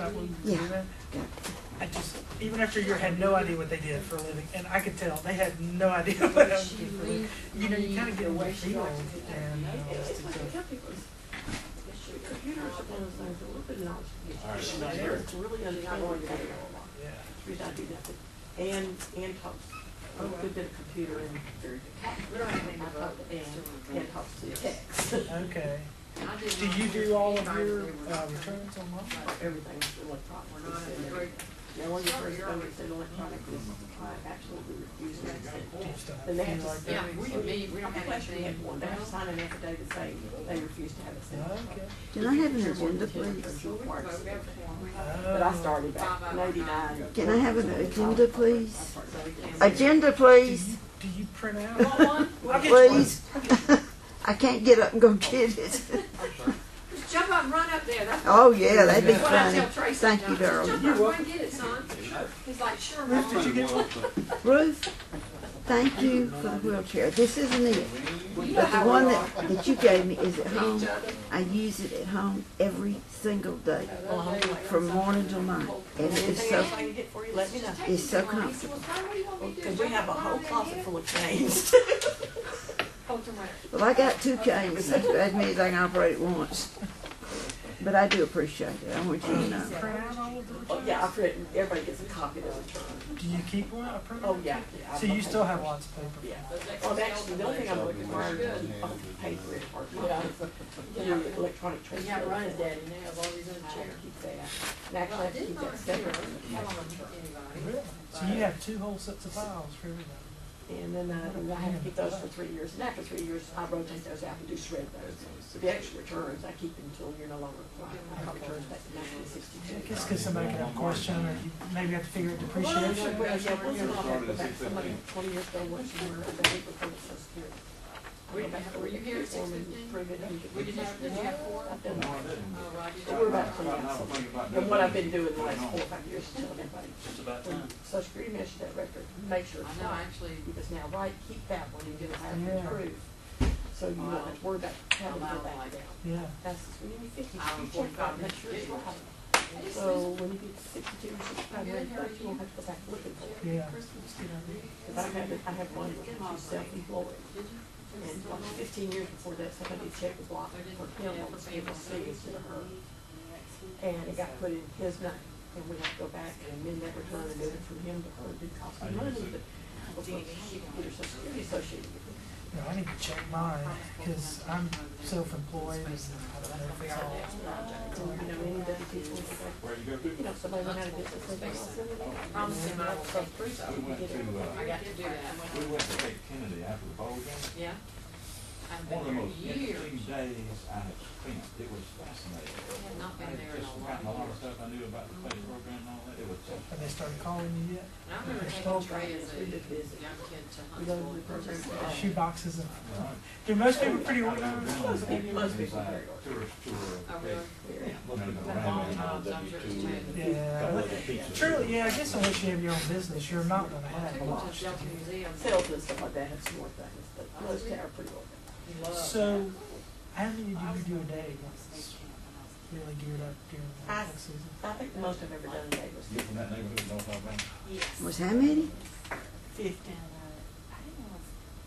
about what you Yeah. do then? I just, even after a year, had no idea what they did for a living, and I could tell they had no idea what I was doing for a living. You know, you kind of get in the field, and Computers are one of those things, a little bit knowledge. It's really understanding. yeah. Reason I do that. And talks a good bit of computer and very good. We don't have anything about And talks to text. Okay. Do you do all of your returns online? Everything's electronic. We're not in the great. Now, when you first go, they said electronic is, I absolutely refuse to accept. Do you still have Then to they have do to, like Yeah, that? we don't have actually anything. have one, they have to sign an affidavit saying they refuse to have it sent. Okay. Can I have an agenda, please? But I started back in '89. Can I have an agenda, please? Agenda, please. Do you print out? Want one? I'll get you one. Please. I can't get up and go get it. Just jump up and run up there. That's Oh, yeah, that'd be what I funny. tell Tracy. Thank you, Just darling. jump up and run and get it, son. He's like, sure, Mom. Did you get one? Ruth, thank you for the wheelchair. This isn't it. You know But the how one we are. that you gave me is at home. I use it at home every single day, from morning till night. And it's Anything so, else I can get for you, let me know. it's so He said, comfortable. well, son, what do you want me to do? Because we have a whole closet full of canes. Hold your mic. Well, I got 2 canes. That means I can operate at once. But I do appreciate it. I want you to know. Print out all of the Oh, returns? yeah, I've written, everybody gets a copy of the return. Do you keep one? A print? Oh, yeah. So you still have lots of paper? Yeah. Well, actually, the only thing I'm looking for is to keep on paper it or electronic trace. Yeah, Ryan's daddy now, as long as he's in the chair. Keep that. And actually, I have to keep that separate from the cash return. Really? So you have 2 whole sets of files for everybody? And then I have to keep those for 3 years. And after 3 years, I rotate those out and do shred those. So the extra returns, I keep until you're no longer applying. I got returns back to 1962. Just because somebody could have a question, or you maybe have to figure out depreciation. Well, yeah, once in a while, I go back, somebody 20 years ago, once a year, I go back before the Social Security. Were you here at 6:15? We did you have 4? I've done all of it. Oh, right. So we're about 20 now. And what I've been doing the last 4 or 5 years is telling everybody, when Social Security measures that record, make sure I it's know, right. actually. Because now, right, keep that one and you'll have Yeah. to prove. So you won't have to worry about having to go back down. Yeah. That's when you're 50, I'm you check 45 out, make sure it's minutes. right. So when you get 62, 65, you won't have to go back looking for it. Yeah. Because I have one who's self-employed. And like 15 years before that, somebody checked the block for him on the CFC instead of her. And it got put in his name. And we have to go back and amend that return and move it from him to her. It did cost me money, but she could get her Social Security associated with it. No, I need to check mine, because I'm self-employed, and I don't know if it's all. So, you know, any of the people, you know, somebody went out of business, they don't send it in. Promise him I will So, take 3 you can get it. I got to do that. We went to Lake Kennedy after the ball game. Yeah. I've One of the been most there years. interesting days I have spent. It was fascinating. I have not been there in Just a gotten a lot of long stuff I knew about the space program and all that. It was just Have they started calling you yet? And I remember taking Trey as a young kid to We go to Huntsville the program. program. Shoe boxes and, do most people pretty organized? Most people are very tourist tour. Oh, really? Looking Long around. times, I'm sure it's changed. Yeah, but truly, yeah, I guess unless you have your own business, you're not gonna I have took a him lot. to Delta Museum. Sales and stuff like that have some more things, but most are pretty organized. So, how many do you do a day once it's really geared up during the football season? I think the most I've ever done today was You from that neighborhood, North Alabama? Was how many? 50.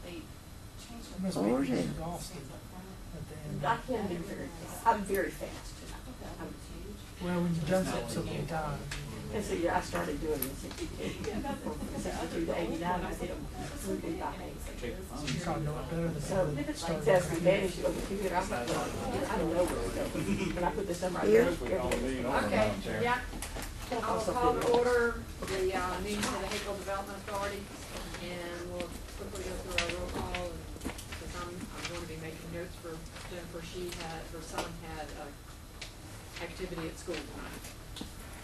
You must Lord, be yeah. exhausted at the end. I can be very fast. I'm very fast. Well, when you've done something so many times. And so, yeah, I started doing it in 62. From 62 to 89, I did them completely by hand. You probably know it better than So, people that started. as we managed to go to the computer, I'm like, well, I don't know where to go. And I put this number out Here? there. Okay, yeah. I will call to order the meeting for the Hapeville Development Authority, and we'll quickly go through our roll call. Because I'm going to be making notes for Jennifer. Her son had activity at school tonight.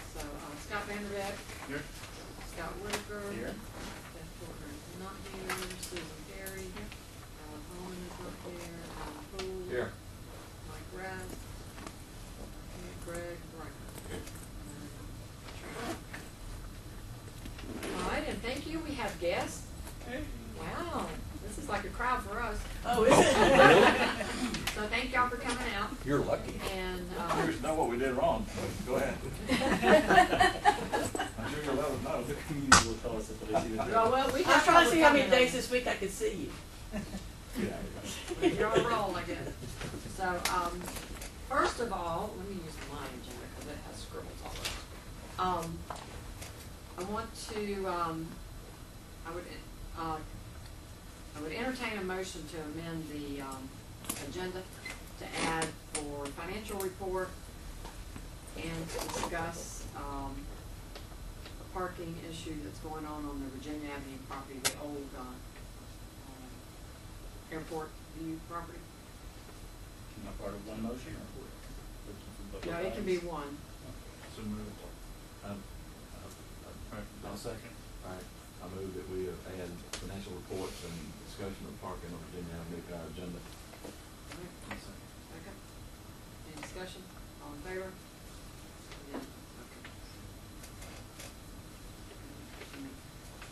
So Scott Vanderbeck. Here. Scott Whitaker. Here. Jeff Porter is not here. Susan Perry. Here. Alan Holman is not there. Alan Poole. Here. Mike Rath. And Greg Bryant. All right, and thank you. We have guests. Wow, this is like a crowd for us. Oh, is it? So thank y'all for coming out, You're lucky. and, Curious to know what we did wrong. Go ahead. I'm sure you'll let us know. The community will tell us if they see the. well, we I was trying to see how many days this week I could see you. Yeah. You're on a roll, I guess. So, first of all, let me use my agenda because it has scribbles all over it. I want to, I would entertain a motion to amend the, agenda to add for financial report and to discuss, a parking issue that's going on the Virginia Avenue property, the old, airport view property. Not part of one motion or? No, it can be one. So move. I'll second. All right, I move that we add financial reports and discussion of parking on Virginia Avenue to our agenda. Second. Any discussion? All in favor? Yeah, okay.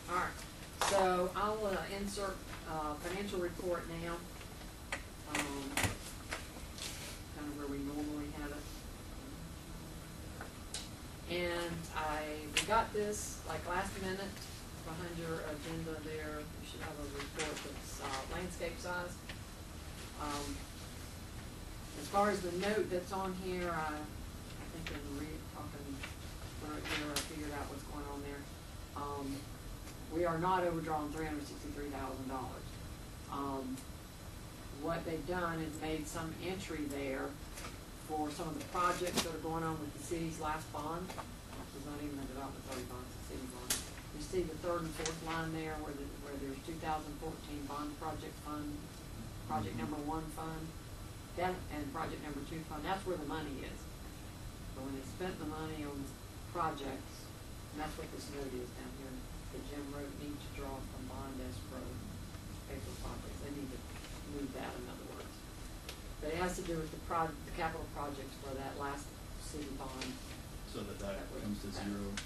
All right, so I'll insert financial report now. Kind of where we normally have it. And we got this like last minute behind your agenda there. You should have a report that's landscape size. As far as the note that's on here, I think in talking right here, I figured out what's going on there. We are not overdrawn $363,000. What they've done is made some entry there for some of the projects that are going on with the city's last bond. It's not even the development authority bond, it's the city bond. You see the third and fourth line there where there's 2014 bond project fund, project number 1 fund, that, and project number 2 fund. That's where the money is. So when they spent the money on projects, and that's what this note is down here, the Jim Road needs to draw from bond escrow, pay for projects. They need to move that, in other words. But it has to do with the capital projects for that last city bond. So that comes to zero.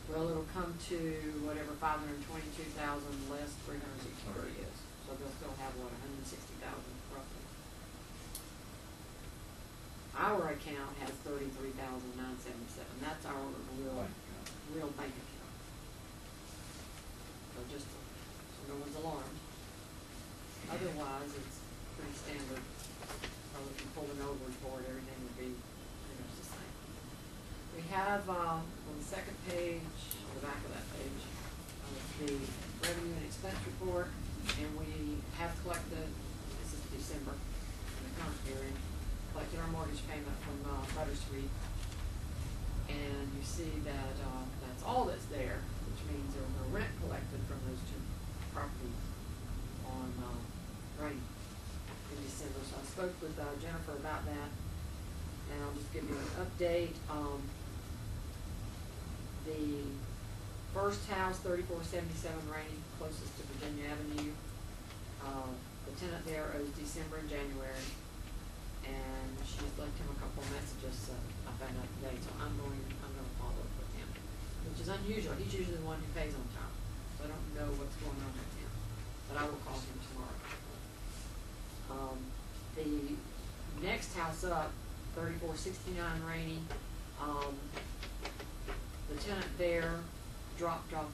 Well, it'll come to whatever 522,000 less 363 is. So they'll still have, what, 160,000 roughly. Our account has 33,977. That's our real bank account. So just so no one's alarmed. Otherwise, it's pretty standard. So if you pull an overage board, everything would be pretty much the same. We have on the second page, on the back of that page, the revenue and expense report, and we have collected, this is December, in the current period, collected our mortgage payment from Buttersweet, and you see that that's all that's there, which means there was no rent collected from those 2 properties on Rainy in December. So I spoke with Jennifer about that, and I'll just give you an update. The first house, 3477 Rainy, closest to Virginia Avenue, the tenant there owes December and January, and she's left him a couple of messages I found out today, so I'm going to follow up with him, which is unusual. He's usually the one who pays on time, so I don't know what's going on with him, but I will call him tomorrow. The next house up, 3469 Rainy, the tenant there dropped off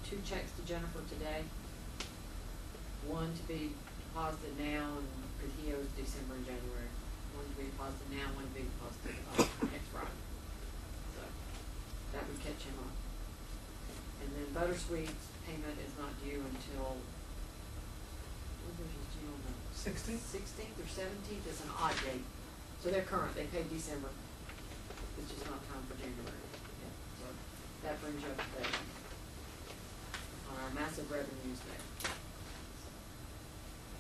2 checks to Jennifer today. One to be deposited now, and because he owes December and January. One to be deposited now, one to be deposited next Friday. So that would catch him up. And then Buttersweet's payment is not due until, what was his due on the 16th or 17th? Is an odd date. So they're current. They paid December. It's just not time for January yet. So that brings you up to date on our massive revenues there.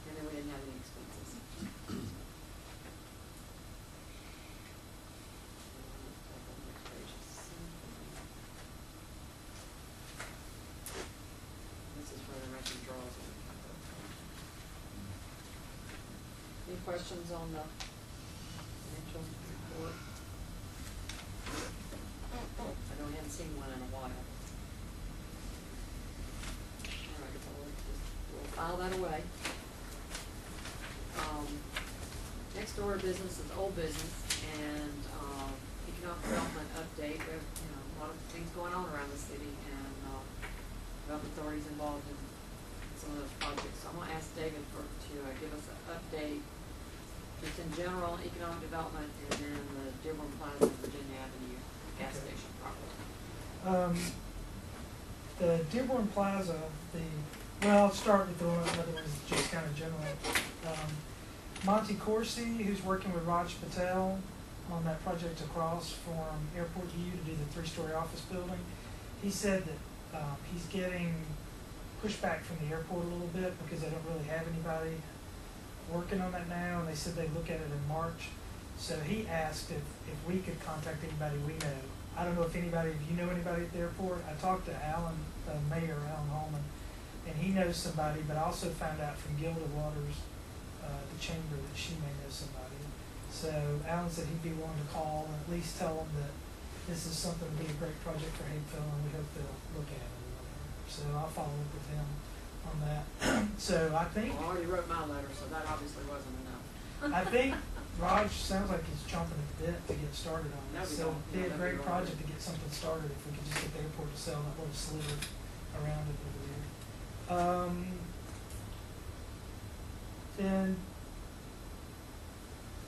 And then we didn't have any expenses. This is where the making draws. Any questions on the financial report? I haven't seen one in a while. All right, so we'll file that away. Next business is old business, and, economic development update. We have, a lot of things going on around the city, and, development authority's involved in some of those projects. So I'm gonna ask David to give us an update, just in general, economic development, and then the Dearborn Plaza and Virginia Avenue gas Okay. station project. The Dearborn Plaza, well, I'll start with the other ones, just kind of general. Monty Corsi, who's working with Raj Patel on that project across from Airport U to do the 3-story office building, he said that he's getting pushback from the airport a little bit because they don't really have anybody working on that now, and they said they'd look at it in March. So he asked if we could contact anybody we know. I don't know if you know anybody at the airport. I talked to Mayor Alan Holman, and he knows somebody, but I also found out from Gilda Waters, the chamber, that she may know somebody. So Alan said he'd be willing to call and at least tell them that this is something to be a great project for Hapeville, and we hope they'll look at it or whatever. So I'll follow up with him on that. So I think, I already wrote my letter, so that obviously wasn't enough. I think Raj sounds like he's chomping at the bit to get started on That'd this. be So awesome. it'd be a That'd be great really project good. to get something started if we could just get the airport to sell that little sliver around it over there. Then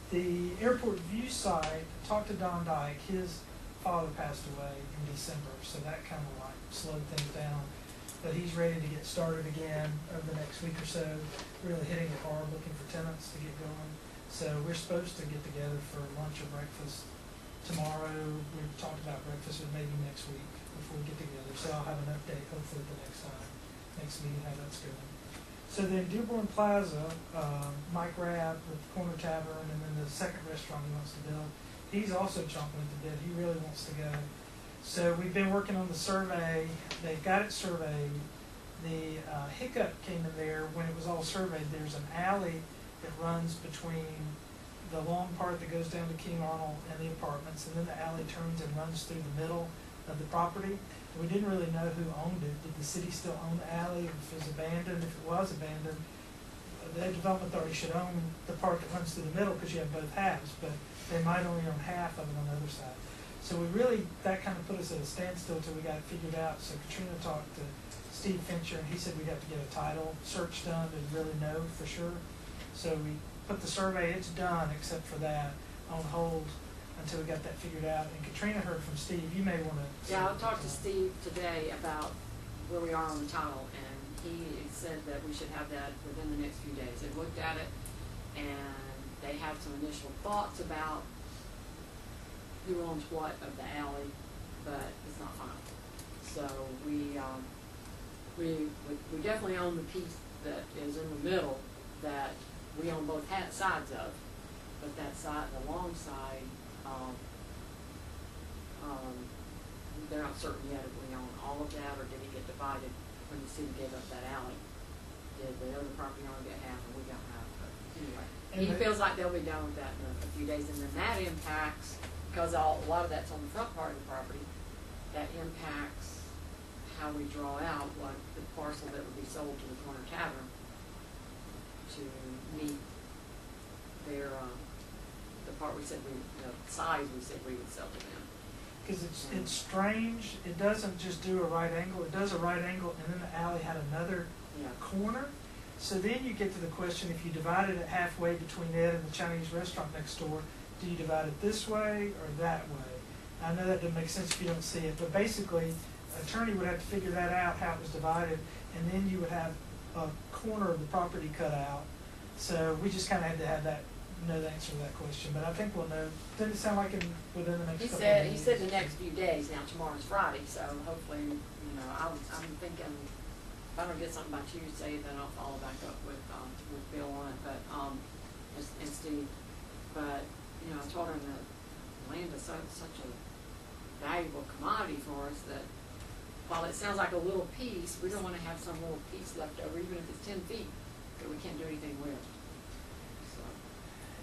the airport view site, I talked to Don Dyke. His father passed away in December, so that kind of like slowed things down. But he's ready to get started again over the next week or so, really hitting it hard, looking for tenants to get going. So we're supposed to get together for lunch or breakfast tomorrow. We've talked about breakfast, or maybe next week before we get together. So I'll have an update hopefully the next meeting, how that's going. So then Dearborn Plaza, Mike Rabb with the Corner Tavern, and then the second restaurant he wants to build, he's also chomping at the bit. He really wants to go. So we've been working on the survey. They've got it surveyed. The hiccup came in there when it was all surveyed. There's an alley that runs between the long part that goes down to King Arnold and the apartments, and then the alley turns and runs through the middle of the property. We didn't really know who owned it. Did the city still own the alley? If it was abandoned, if it was abandoned, the development authority should own the part that runs through the middle because you have both halves, but they might only own half of it on the other side. So that kind of put us at a standstill until we got it figured out. So Katrina talked to Steve Fincher, and he said we'd have to get a title search done to really know for sure. So we put the survey, it's done except for that, on hold until we got that figured out. And Katrina heard from Steve. You may want to. Yeah, I talked to Steve today about where we are on the title, and he said that we should have that within the next few days. They looked at it, and they have some initial thoughts about who owns what of the alley, but it's not final. So we definitely own the piece that is in the middle that we own both sides of, but that side, the long side, they're not certain yet if we own all of that or did it get divided when the city gave up that alley. Did the other property owner get half and we got half? But anyway, he feels like they'll be done with that in a few days, and then that impacts, because a lot of that's on the front part of the property, that impacts how we draw out what the parcel that would be sold to the Corner Tavern to meet their, the part the size we said we would sell to them. Because it's strange. It doesn't just do a right angle. It does a right angle, and then the alley had another corner. So then you get to the question: if you divided it halfway between it and the Chinese restaurant next door, do you divide it this way or that way? I know that doesn't make sense if you don't see it, but basically, an attorney would have to figure that out, how it was divided, and then you would have a corner of the property cut out. So we just kind of had to have know the answer to that question, but I think we'll know. Didn't it sound like within the next couple of days? He said the next few days. Now tomorrow's Friday, so hopefully, I'm thinking if I don't get something by Tuesday, then I'll follow back up with Bill on it, but and Steve. But I told him that land is such a valuable commodity for us that while it sounds like a little piece, we don't want to have some little piece left over, even if it's 10 feet, that we can't do anything with.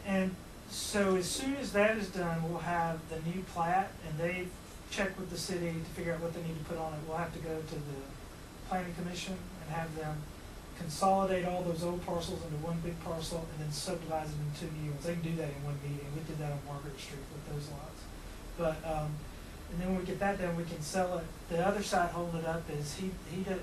And so as soon as that is done, we'll have the new plat, and they've checked with the city to figure out what they need to put on it. We'll have to go to the planning commission and have them consolidate all those old parcels into one big parcel and then subdivide them into new ones. They can do that in one meeting. We did that on Margaret Street with those lots. But, and then when we get that done, we can sell it. The other side holding it up is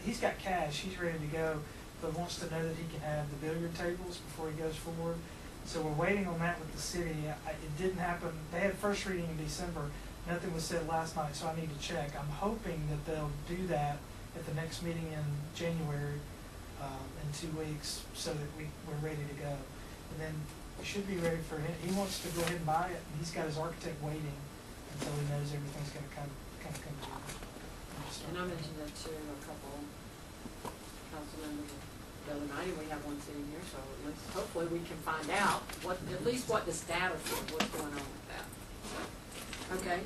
he's got cash, he's ready to go, but wants to know that he can have the billiard tables before he goes forward. So we're waiting on that with the city. It didn't happen. They had first reading in December. Nothing was said last night, so I need to check. I'm hoping that they'll do that at the next meeting in January, in 2 weeks, so that we're ready to go. And then we should be ready for him. He wants to go ahead and buy it, and he's got his architect waiting until he knows everything's going to come together. And I mentioned that to a couple council members the other night, and we have one sitting here, so at least hopefully we can find out at least what the status is, what's going on with that. Okay.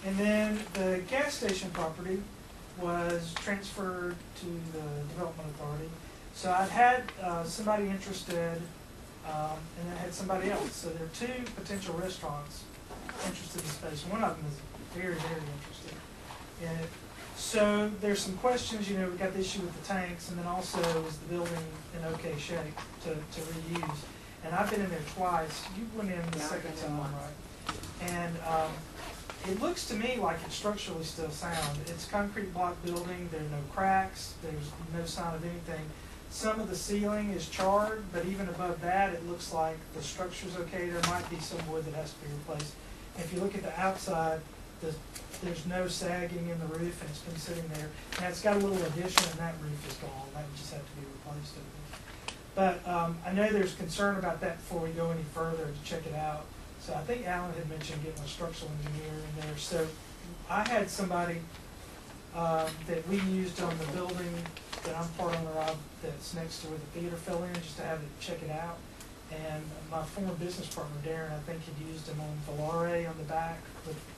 And then the gas station property was transferred to the Development Authority. So I'd had somebody interested, and then I had somebody else. So there are two potential restaurants interested in space. One of them is very, very interested in it. So there's some questions, we got the issue with the tanks, and then also is the building in okay shape to reuse. And I've been in there twice. You went in the second time, right? And it looks to me like it's structurally still sound. It's a concrete block building. There are no cracks. There's no sign of anything. Some of the ceiling is charred, but even above that, it looks like the structure's okay. There might be some wood that has to be replaced. And if you look at the outside, there's no sagging in the roof, and it's been sitting there. Now, it's got a little addition, and that roof is gone. That would just have to be replaced. But I know there's concern about that before we go any further to check it out. So I think Alan had mentioned getting a structural engineer in there. So I had somebody that we used on the building that I'm part owner of that's next to where the theater fell in, just to have it check it out. And my former business partner, Darren, I think had used him on Volare on the back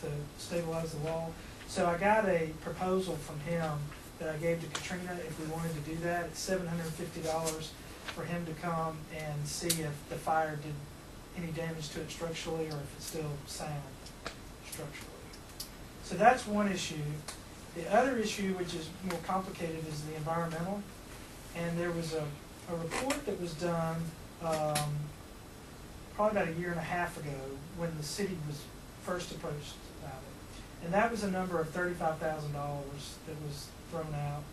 to stabilize the wall. So I got a proposal from him that I gave to Katrina if we wanted to do that. It's $750 for him to come and see if the fire did any damage to it structurally or if it's still sound structurally. So that's one issue. The other issue, which is more complicated, is the environmental. And there was a report that was done probably about 1.5 years ago when the city was first approached about it. And that was a number of $35,000 that was thrown out.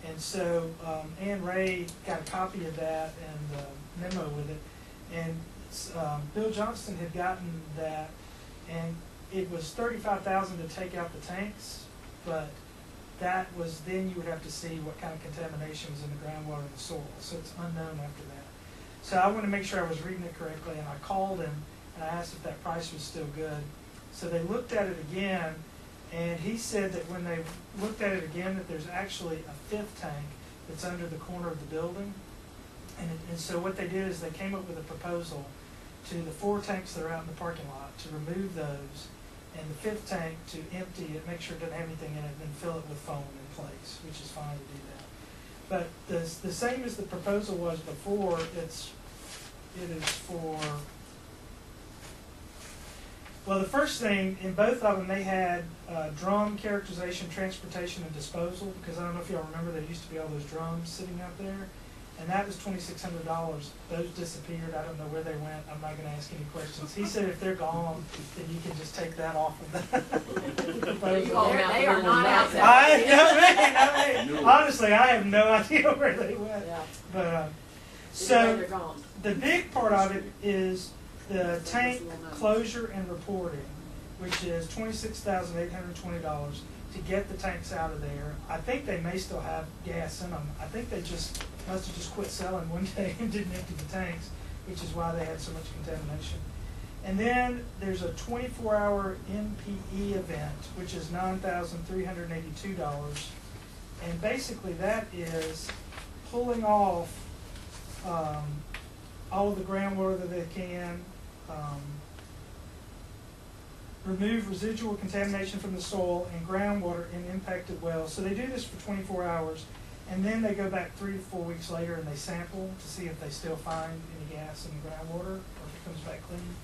And so Ann Ray got a copy of that and a memo with it. And Bill Johnston had gotten that, and it was $35,000 to take out the tanks, but that was then you would have to see what kind of contamination was in the groundwater and the soil. So it's unknown after that. So I wanted to make sure I was reading it correctly, and I called him and I asked if that price was still good. So they looked at it again, and he said that when they looked at it again, that there's actually a 5th tank that's under the corner of the building. And so what they did is they came up with a proposal to the 4 tanks that are out in the parking lot to remove those, and the 5th tank to empty it, make sure it doesn't have anything in it, and then fill it with foam in place, which is fine to do that. But the same as the proposal was before, it is for, well, the first thing, in both of them, they had drum characterization, transportation, and disposal, because I don't know if y'all remember, there used to be all those drums sitting out there. And that was $2,600. Those disappeared. I don't know where they went. I'm not going to ask any questions. He said if they're gone, then you can just take that off of the proposal. They are not out there. I mean, honestly, I have no idea where they went. Yeah. But So so the big part of it is the tank closure and reporting, which is $26,820 to get the tanks out of there. I think they may still have gas in them. I think they just must have just quit selling one day and didn't empty the tanks, which is why they had so much contamination. And then there's a 24-hour NPE event, which is $9,382. And basically that is pulling off all of the groundwater that they can, remove residual contamination from the soil and groundwater in impacted wells. So they do this for 24 hours, and then they go back 3 to 4 weeks later and they sample to see if they still find any gas in the groundwater or if it comes back clean.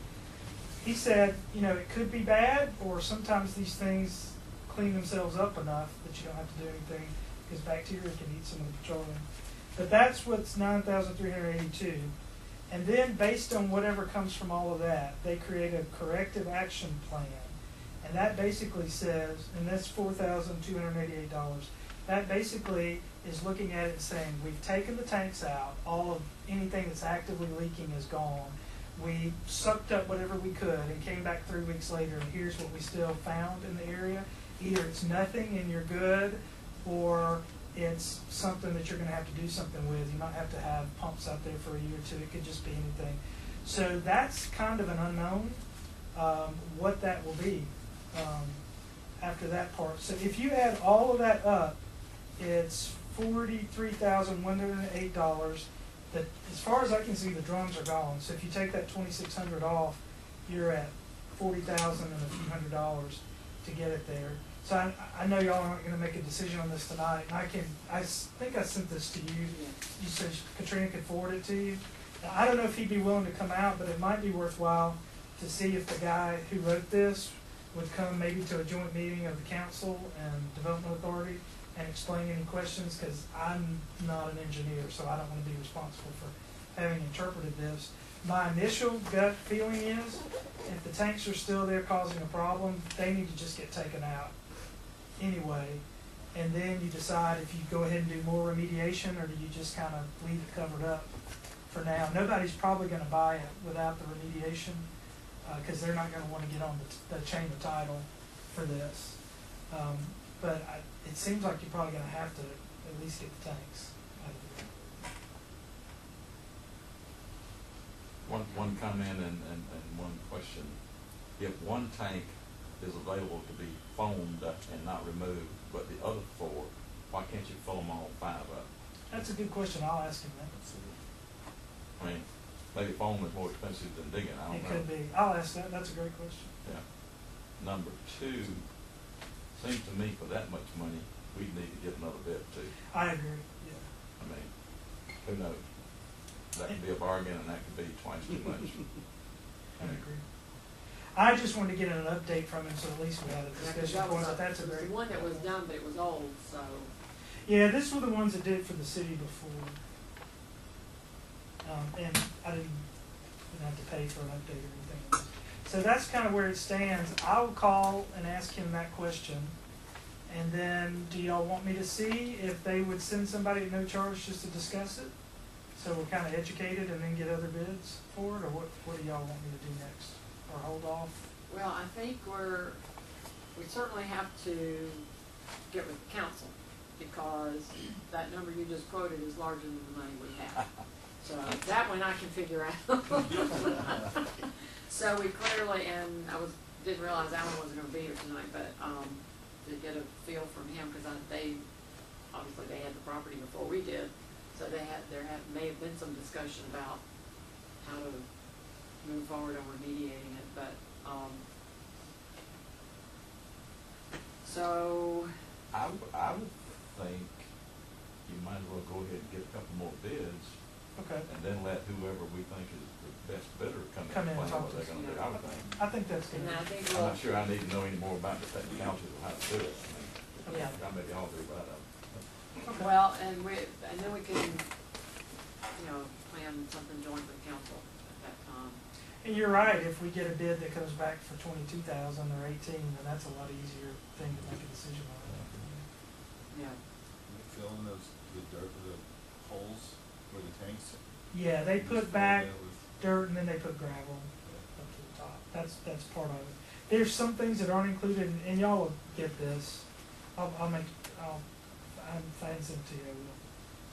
He said, it could be bad, or sometimes these things clean themselves up enough that you don't have to do anything, because bacteria can eat some of the petroleum. But that's what's 9,382. And then based on whatever comes from all of that, they create a corrective action plan. And that basically says, and that's $4,288. That basically is looking at it and saying, we've taken the tanks out, all of anything that's actively leaking is gone. We sucked up whatever we could and came back 3 weeks later, and here's what we still found in the area. Either it's nothing and you're good, or it's something that you're going to have to do something with. You might have to have pumps out there for a year or two. It could just be anything. So that's kind of an unknown, what that will be after that part. So if you add all of that up, it's $43,108. That, as far as I can see, the drums are gone. So if you take that $2,600 off, you're at $40,000 and a few $100 to get it there. So I know y'all aren't going to make a decision on this tonight. And I think I sent this to you. You said Katrina could forward it to you. Now, I don't know if he'd be willing to come out, but it might be worthwhile to see if the guy who wrote this would come maybe to a joint meeting of the council and development authority and explain any questions, because I'm not an engineer, so I don't want to be responsible for having interpreted this. My initial gut feeling is, if the tanks are still there causing a problem, they need to just get taken out anyway, and then you decide if you go ahead and do more remediation, or do you just kind of leave it covered up for now. Nobody's probably going to buy it without the remediation, because they're not going to want to get on the chain of title for this. But it seems like you're probably going to have to at least get the tanks out of there. One comment and one question. If one tank is available to be foamed and not removed, but the other four, why can't you fill them all 5 up? That's a good question. I'll ask him that. I mean, maybe foam is more expensive than digging, I don't know. It could be. I'll ask that. That's a great question. Yeah. Number 2, seems to me for that much money, we'd need to get another bid too. I agree. Yeah. I mean, who knows? That could be a bargain and that could be twice too much. I agree. I just wanted to get an update from him, so at least we had a Yeah, 'cause discussion that was point. But that's a it was great. the one that was done, but it was old, so. Yeah, this were the ones that did it for the city before. And I didn't have to pay for an update or anything. So that's kind of where it stands. I'll call and ask him that question. And then, do y'all want me to see if they would send somebody at no charge just to discuss it? So we're kind of educated and then get other bids for it? Or what do y'all want me to do next? Or hold off? Well, I think we certainly have to get with the council, because that number you just quoted is larger than the money we have. So that one I can figure out. So we clearly, and didn't realize Alan wasn't gonna be here tonight, but, to get a feel from him, because obviously they had the property before we did, so may have been some discussion about how to move forward on remediating it, but, so. I would think you might as well go ahead and get a couple more bids Okay. and then let whoever we think is the best bidder come in Come and in and explain talk what to they're us. gonna do, I would think. I think that's good. And I think I'm not sure I need to know any more about the technicalities of how to do it. I mean, Yeah. I maybe I'll do about it. Okay. Well, and then we can, plan something joint with council at that time. And you're right, if we get a bid that comes back for 22,000 or 18, then that's a lot easier thing to make a decision on. Yeah. Filling the dirt, the holes where the tanks. Yeah, they just put fill back that with- dirt and then they put gravel up to the top. That's part of it. There's some things that aren't included, and y'all will get this. I'm fancy to you,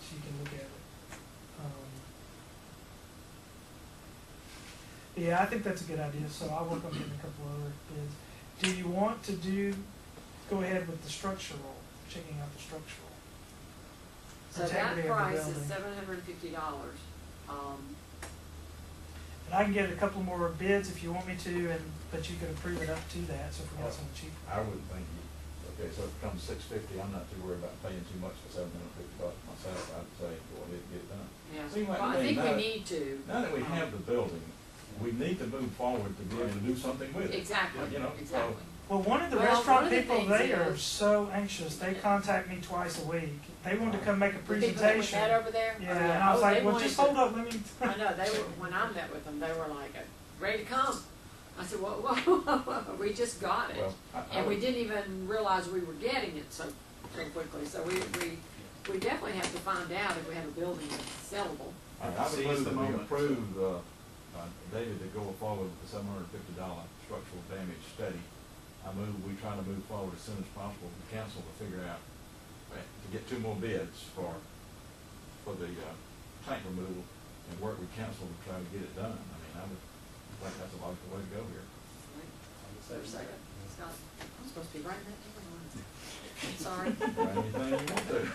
so you can look at it. Yeah, I think that's a good idea, so I'll work on getting a couple other bids. Do you want to go ahead with the structural, checking out the structural? So that Integrity of the price is building. $750. And I can get a couple more bids if you want me to, but you could approve it up to that, so if we got someone cheaper. I wouldn't think okay, so if it comes $650, I'm not too worried about paying too much for $750 myself. I'd say go ahead and get it done. Yeah, Seems like well, I to me think we now- need to. Now that we have the building, we need to move forward to be able to do something with it. Exactly, You know, so exactly. Well, one of the Well, restaurant one of the people, things they are is- so anxious, they contact me twice a week. They wanted to come make a The people that we presentation. met over there? Yeah, Oh, and I was Oh, they like, well, wanted just to- hold up, let me. I know, they were, when I met with them, they were like, ready to come. I said, whoa, we just got it. Well, I And we would- didn't even realize we were getting it so quickly, so we definitely have to find out if we have a building that's sellable. I would Seize move the that we moment. approve, David to go forward with the $750 structural damage study. I move, we try to move forward as soon as possible with the council to figure out, to get 2 more bids for the, tank removal and work with council to try to get it done. I mean, I would think that's a logical way to go here. Is there a second? Scott, I'm supposed to be writing that down. I'm sorry. Try anything you want to.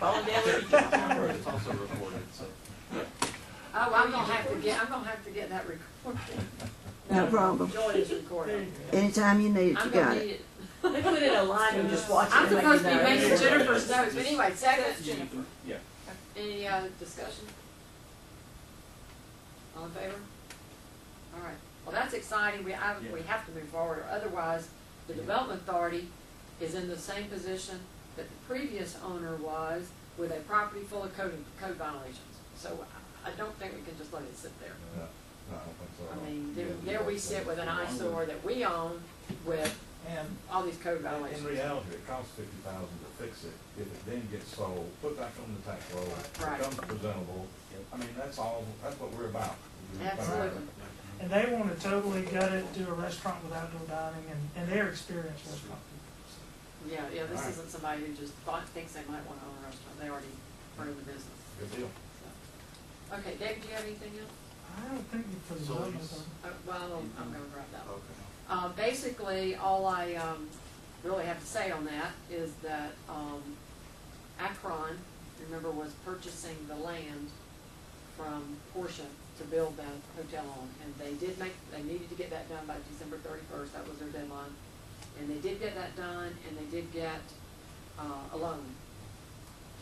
Falling down every time. It's also recorded, so. Oh, I'm gonna have to get that recorded. No problem. Joy is recording. Anytime you need it, I'm you gonna got need it. it. They put it in a line and just watch it. I'm and make supposed to a be note. making Jennifer's notes, but anyway, second, Jennifer. Yeah. Any, discussion? All in favor? All right, well, that's exciting, we have to move forward, or otherwise, the Development Authority is in the same position that the previous owner was, with a property full of code violations. So I don't think we can just let it sit there. No, I don't think so. I mean, there we sit with an eyesore that we own with And all these code in violations. reality, it costs $50,000 to fix it. If it then gets sold, put back on the tax roll, Right. becomes presentable, I mean, that's all, that's what we're about. Absolutely. And they want to totally gut it, do a restaurant with outdoor dining, and they're experienced restaurant people. So. Yeah, this All right. isn't somebody who just thinks they might want to own a restaurant, they already are in the business. Good deal. So. Okay, Dave, do you have anything else? I don't think for the So development. he's- Well, I'm gonna wrap that up. Okay. Basically, all I, really have to say on that is that, Akron, remember, was purchasing the land from Porsche to build that hotel on, and they needed to get that done by December 31st, that was their deadline. And they did get that done, and they did get, a loan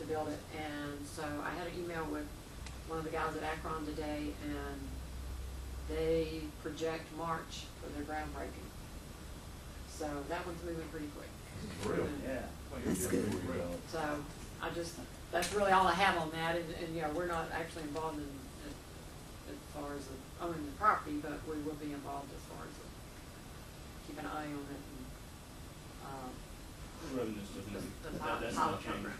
to build it, and so I had an email with one of the guys at Akron today, and they project March for their groundbreaking. So that one's moving pretty quick. Real. Yeah. That's good. So that's really all I have on that, and you know, we're not actually involved in, as far as owning the property, but we will be involved as far as keep an eye on it and, Revenue's still gonna be, the that's pilot not changed. program,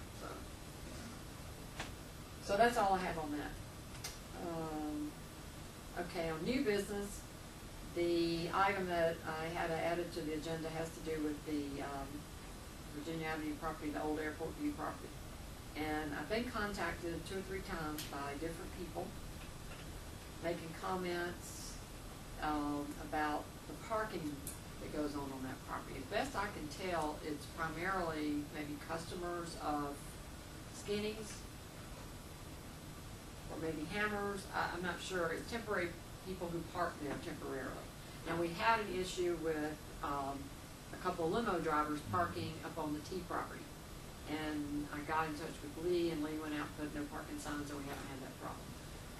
so that's all I have on that. Okay, on new business, the item that I had added to the agenda has to do with the, Virginia Avenue property, the old Airport View property. And I've been contacted 2 or 3 times by different people, making comments, about the parking that goes on that property. As best I can tell, it's primarily maybe customers of Skinny's, or maybe Hammers, I'm not sure. It's temporary people who park there temporarily. Now, we had an issue with, a couple of limo drivers parking up on the T property. And I got in touch with Lee, and Lee went out and put no parking signs, and we haven't had that problem.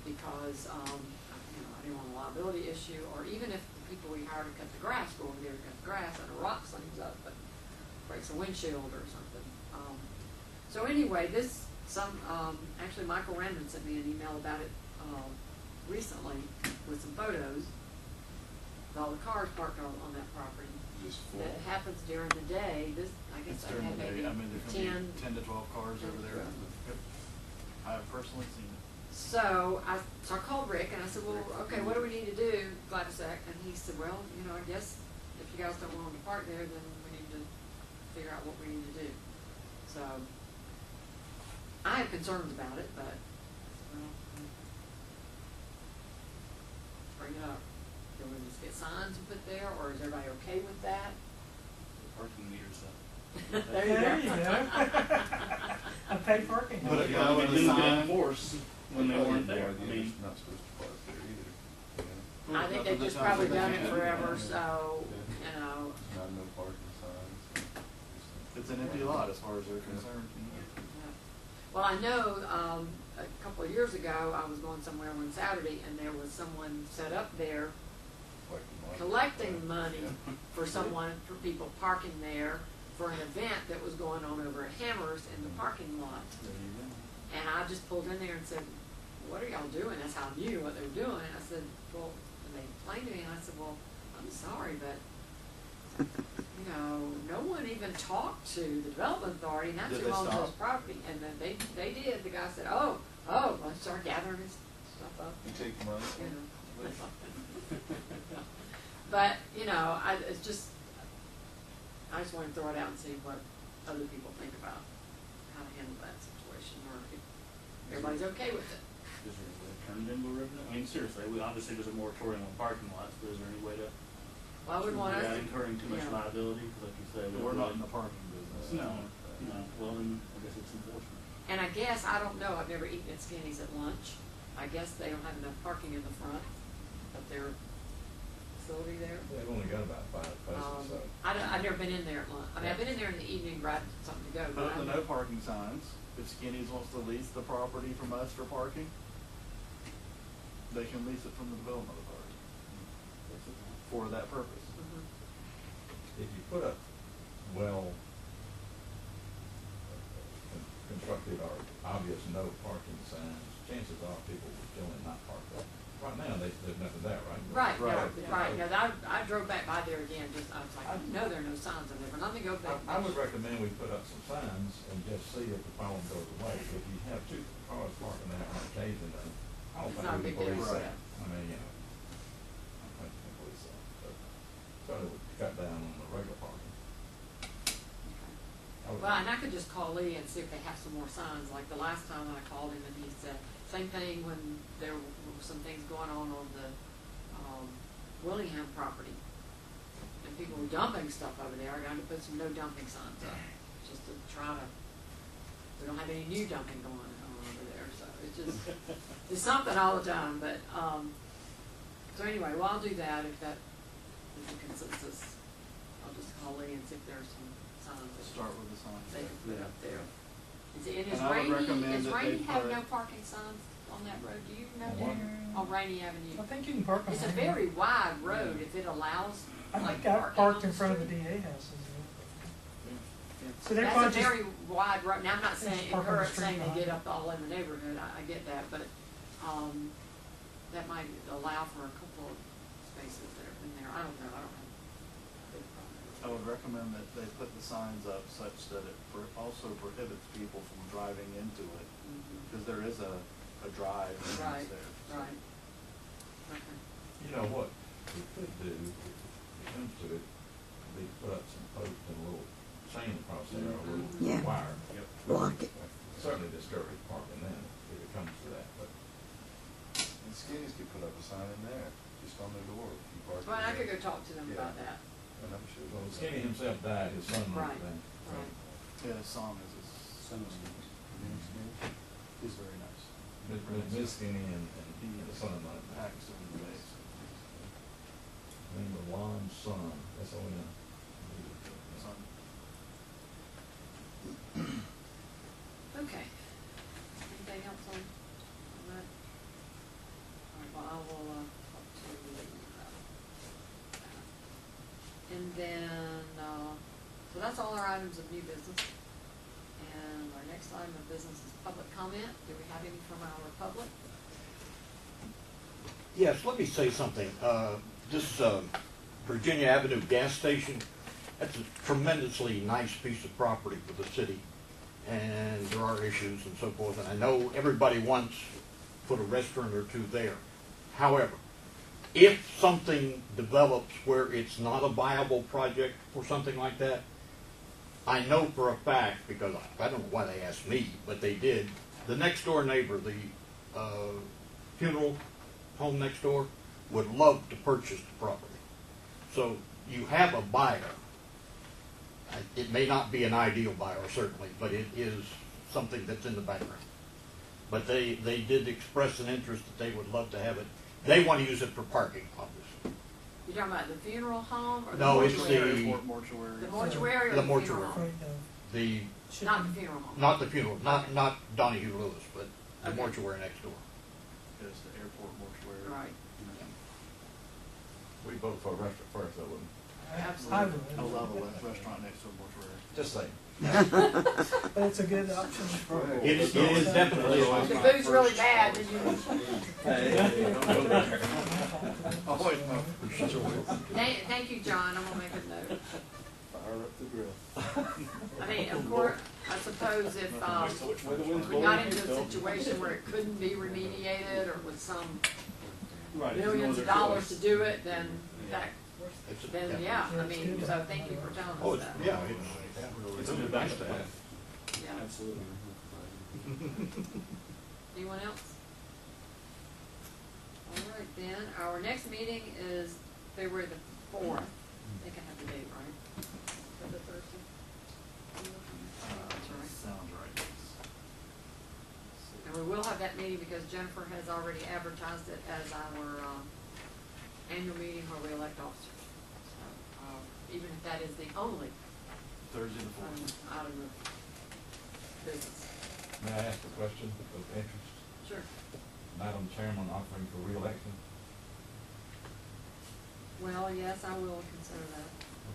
Because, you know, I didn't want a liability issue, or even if the people we hired to cut the grass go over there to cut the grass, and a rock slings up and breaks a windshield or something. So anyway, actually Michael Randon sent me an email about it, recently with some photos of all the cars parked on that property. Just full. That happens during the day. I guess It's I during had the day, maybe I mean, there's gonna 10. be 10 to 12 cars over there. Yep. I have personally seen it. So I called Rick and I said, well, okay, what do we need to do, Gladysec? And he said, well, you know, I guess if you guys don't want to park there, then we need to figure out what we need to do. So I have concerns about it, but, well, bring it up. Do we just get signs and put there, or is everybody okay with that? Parking meters up. There There you go. A paid parking. But But it you would know, be with a limited sign- in force when they weren't there. I You're mean, not supposed to park there either. You know? I think Not they've for the just times probably that they done it can. forever, Yeah. so, you know, There's not no parking signs. It's an empty lot as far as they're concerned. yeah. Well, I know, a couple of years ago, I was going somewhere one Saturday, and there was someone set up there collecting money for someone, for people parking there for an event that was going on over at Hammers in the parking lot. There you go. And I just pulled in there and said, what are y'all doing? That's how I knew what they were doing. And I said, well, and they explained to me, and I said, well, I'm sorry, but, you know, no one even talked to the Development Authority, and that's Did who they owns stop? this property. And then they did. The guy said, oh, well, start gathering his stuff up, You take the money? you know. But, you know, I just want to throw it out and see what other people think about how to handle that situation, or if everybody's okay with it. Is there any way to turn it into a revenue? I mean, seriously, obviously there's a moratorium on parking lots, but is there any way to, Well, I wouldn't want us without to, incurring too much you know. liability, 'cause like you said, we We're don't not in really- the parking business. No, no, well, then I guess it's enforcement. And I guess, I don't know, I've never eaten at Skinny's at lunch. I guess they don't have enough parking in the front of their facility there. They've only got about 5 places, so. I've never been in there at lunch. I mean, I've been in there in the evening, grab something to go, but Put the I, no parking signs. If Skinny's wants to lease the property from us for parking, they can lease it from the Development Authority for that purpose. Mhm. If you put up well constructed or obvious no parking signs, chances are people will generally not park there. Right now, there's nothing there, right? Right, no, Right. right, no, I drove back by there again, just, I was like, I know there are no signs in there, but let me go back. I would recommend we put up some signs and just see if the problem goes away. If you have 2 cars parking there on occasion, then I don't It's think not a we big can police deal. that. I mean, you know, I don't think we can police that. So, certainly would cut down on the regular parking. I would- Well, and I could just call Lee and see if they have some more signs, like the last time I called him and he said, same thing when there were some things going on the, Willingham property. And people were dumping stuff over there, I got to put some no dumping signs up, just to try to, we don't have any new dumping going on over there, so it's just, it's something all the time, but, so anyway, well, I'll do that if that is the consensus. I'll just call Lee and see if there's some signs that Start with the signs. they can put up there. Is it, And I would recommend is that Rainy they have put- no parking signs on that road? Do you know On that? what? On Rainy Avenue? I think you can park on It's a Rainy. very wide road if it allows, I like, think I parking parked on in front of the street. DA houses. Yeah. So they're That's a probably just, very wide road. Now, I'm not saying, Just park on the encourage street saying they behind get it. up all in the neighborhood, I get that, but, that might allow for a couple of spaces that are in there. I don't know, I don't have a big problem. I would recommend that they put the signs up such that it also prohibits people from driving into it, because there is a drive Right, there. right. Okay. You know what we could do, if it comes to it, we put up some posts and a little chain across there, or a little Yeah. wire. Yep. Block it. Certainly discourage parking then, if it comes to that, but. And Skinny's could put up a sign in there, just on their door. If you park Well, I there. could go talk to them Yeah. about that. And I'm sure. Well, Skinny himself died, his son Right, wrote then. right. Yeah, his song is Some of them. he's very nice. Miss Skinny and the son wrote that. Acts in the ways. Name of Lon's son, S-O-N. Son. Okay. Anything else on that? All right, well, I will, talk to Lee about that. And then, so that's all our items of new business. And our next item of business is public comment. Do we have any from our public? Yes, let me say something. This Virginia Avenue gas station, that's a tremendously nice piece of property for the city. And there are issues and so forth, and I know everybody wants to put a restaurant or 2 there. However, if something develops where it's not a viable project or something like that, I know for a fact, because I don't know why they asked me, but they did, the next door neighbor, the funeral home next door, would love to purchase the property. So you have a buyer. It may not be an ideal buyer, certainly, but it is something that's in the background. But they did express an interest that they would love to have it. They want to use it for parking, obviously. You're talking about the funeral home or the No, it's mortuary? the- Airport mortuary. The mortuary or The the mortuary. funeral home? right, The, Not the funeral home? not the funeral, not Donahue Lewis, but the Okay. mortuary next door. There's the airport mortuary. Right. We vote for a restaurant first, though, wouldn't I would. I love a restaurant next to a mortuary. we? Just saying. But it's a good option. It is definitely a If the food's really bad, then you, Always love. thank you, John, I'm gonna make a note. Fire up the grill. I mean, of course, I suppose if, we got into a situation where it couldn't be remediated or with some Right. millions of dollars to do it, then that, It's a- then, yeah, I mean, so thank you for telling Oh, us it's, that. yeah, It's a good back to have. Yeah. Absolutely. Anyone else? All right, then, our next meeting is February the 4th. I think I have the date right. Is that the Thursday? That's right. Sounds right. And we will have that meeting because Jennifer has already advertised it as our, annual meeting where we elect officers. So, even if that is the only Thursday the 4th. out of the business. May I ask a question of interest? Sure. Madam Chairman offering for re-election? Well, yes, I will consider that.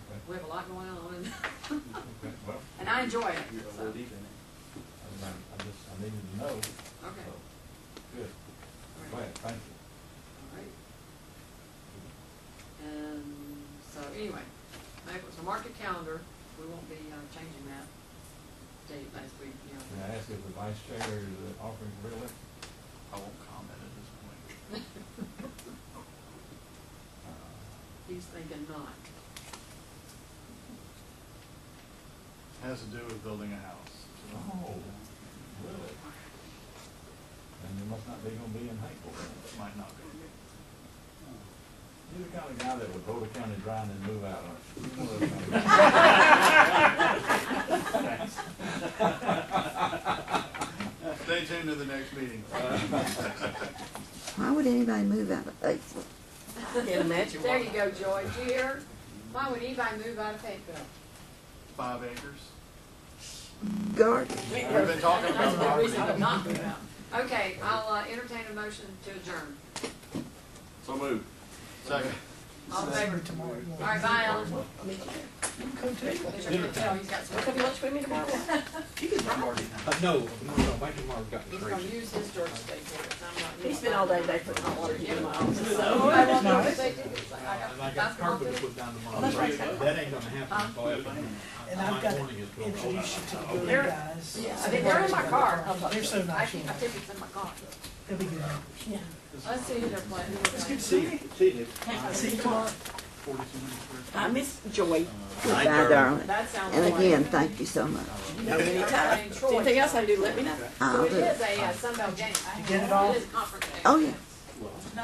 Okay. We have a lot going on and, Okay, well, and I enjoy it, You're a so, little deep in it. I needed to know. okay. So, good. All right. Glad, thank you. All right. And so anyway, so mark your calendar, we won't be changing that date last week, you know. May I ask if the vice chair is offering for re-election? I won't comment at this point. He's thinking not. Has to do with building a house. Oh, really? And you must not be gonna be in Hapeville. Might not be. You're the kind of guy that would go to county dry and then move out, aren't you? You're one of those kind of guys. Stay tuned to the next meeting. Why would anybody move out of Hapeville? I can't imagine There why. you go, Joy. Did you hear? Why would anybody move out of Hapeville? 5 acres. Garden. We've been talking That's about a good reason property. to not move out. Okay, I'll entertain a motion to adjourn. So moved. Second. All in favor? Tomorrow. All right, bye, Alan. You can come too. Mr. Patel, he's got some. Come to lunch with me tomorrow? no, Mike and Mark got He's the gonna race. use his Georgia State tickets. I'm not. He spent all day today putting hot water in my office, Oh, so. I want Nice. Georgia State tickets. I And I got got basketball carpet to tickets. put down tomorrow. Oh, that's right. That ain't gonna happen until after. And I've got to morning is 12 o'clock. introduce you to the good They're- guys. yeah, I think they're in my car. They're so I nice. keep my tickets in my car. They'll be good neighbors. Yeah. Let's see who they're playing. It's good to see you. See you. See you tomorrow. 42 minutes. I miss Joy. Goodbye, darling. That sounds. And like- again, thank you so much. Anytime. Anything else I can do, let me know. I'll So it do. is a Sunbelt game. You get it all? It is a conference game. Oh, yeah.